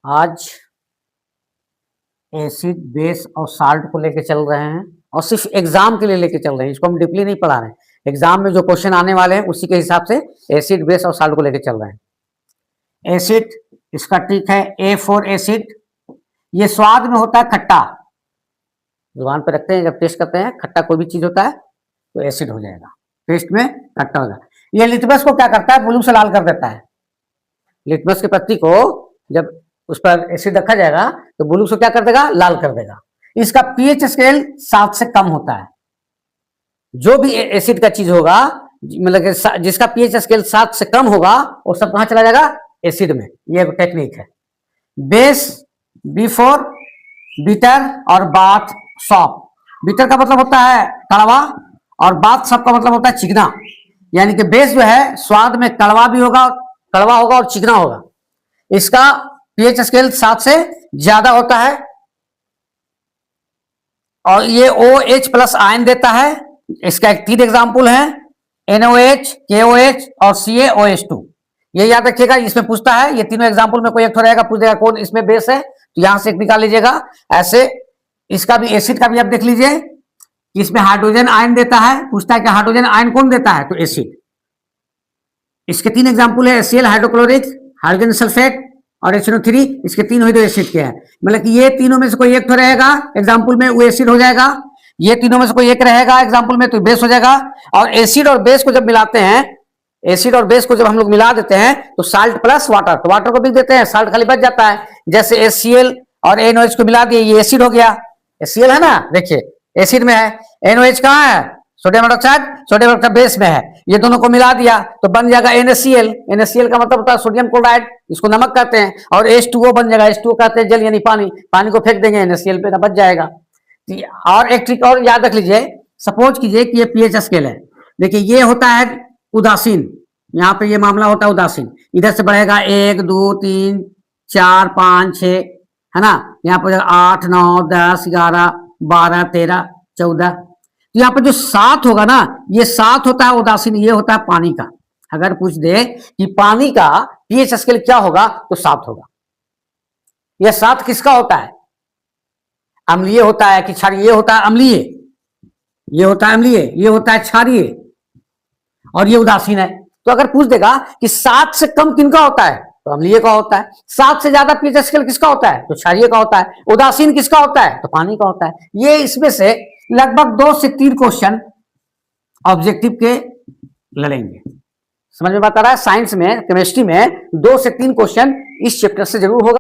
आज acid base और salt को लेके चल रहे हैं और सिर्फ एग्जाम के लिए लेके चल रहे हैं, इसको हम डीपली नहीं पढ़ा रहे हैं। एग्जाम में जो क्वेश्चन आने वाले हैं उसी के हिसाब से एसिड बेस और साल्ट को लेके चल रहे हैं। एसिड इसका ठीक है A4 एसिड, ये स्वाद में होता है खट्टा, जुबान पे रखते हैं जब टेस्ट करते हैं खट्टा कोई भी चीज होता है तो एसिड हो जाएगा, टेस्ट में खट्टा होगा। ये लिटमस को क्या करता है, ब्लू से लाल कर देता है। लिटमस की पत्ती को जब उस पर एसिड रखा जाएगा तो ब्लू से क्या कर देगा, लाल कर देगा। इसका पीएच स्केल 7 से कम होता है। जो भी एसिड का चीज होगा, मतलब जिसका पीएच स्केल 7 से कम होगा वो सब कहां चला जाएगा, एसिड में। ये टेक्निक है। बेस B4 बीटर और बाथ सॉप। बीटर का मतलब होता है कड़वा और बाथ सॉप का मतलब होता है चिकना। यानी कि बेस जो है स्वाद में कड़वा भी होगा, कड़वा होगा और चिकना होगा। इसका पीएच स्केल 7 से ज्यादा होता है और ये OH प्लस आयन देता है। इसका एक 3 एग्जाम्पल है, NOH, KOH और CaOH2। ये याद रखिएगा, इसमें पूछता है ये तीनों एग्जाम्पल में कोई एक तो रहेगा, पूछ देगा कौन इसमें बेस है, तो यहां से एक निकाल लीजिएगा। ऐसे इसका भी एसिड का भी आप देख लीजिए, इसमें हाइड्रोजन आयन देता है, पूछता है कि हाइड्रोजन आयन कौन देता है, तो एसिड। इसके 3 एग्जाम्पल है, HCl हाइड्रोक्लोरिक, हाइड्रोजन सल्फेट और HNO3। इसके 3 हुए तो एसिड के हैं। मतलब कि ये तीनों में से कोई एक तो रहेगा एग्जाम्पल में, वो एसिड हो जाएगा। ये तीनों में से कोई एक रहेगा एग्जाम्पल में तो बेस हो जाएगा। और एसिड और बेस को जब मिलाते हैं, एसिड और बेस को जब हम लोग मिला देते हैं तो साल्ट प्लस वाटर, तो वाटर को भी देते हैं, साल्ट खाली बच जाता है। जैसे HCl और NOH को मिला दिए, ये एसिड हो गया। HCl है ना, देखिए एसिड में है। NOH कहाँ है, sodium hydroxide, sodium hydroxide base में है। ये दोनों को मिला दिया तो बन जाएगा NaCl। NaCl का मतलब होता है सोडियम क्लोराइड, इसको नमक कहते हैं। और H2O बन जाएगा, H2O कहते हैं जल यानी पानी। पानी को फेंक देंगे NaCl पे, बच जाएगा। और एक ट्रिक और याद रख लीजिए, सपोज कीजिए कि ये पीएच स्केल है। देखिए ये होता है उदासीन, यहाँ पे ये मामला होता है उदासीन। इधर से बढ़ेगा 1 2 3 4 5 6, है ना। यहाँ पर 8 9 10 11 12 13 14, तो यहाँ पर जो 7 होगा ना, ये 7 होता है उदासीन, ये होता है पानी का। अगर पूछ दे कि पानी का पीएच स्केल क्या होगा तो 7 होगा। यह 7 किसका होता है, अम्लीय होता है कि क्षारीय, ये होता है अम्लीय, ये होता है अम्लीय, ये होता है क्षारीय और ये उदासीन है। तो अगर पूछ देगा कि 7 से कम किनका होता है तो अम्लीय का होता है। 7 से ज्यादा पीएच स्केल किसका होता है तो क्षारीय का होता है। उदासीन किसका होता है तो पानी का होता है। ये इसमें से लगभग 2 से 3 क्वेश्चन ऑब्जेक्टिव के लड़ेंगे। समझ में बात आ रहा है। साइंस में, केमिस्ट्री में 2 से 3 क्वेश्चन इस चैप्टर से जरूर होगा।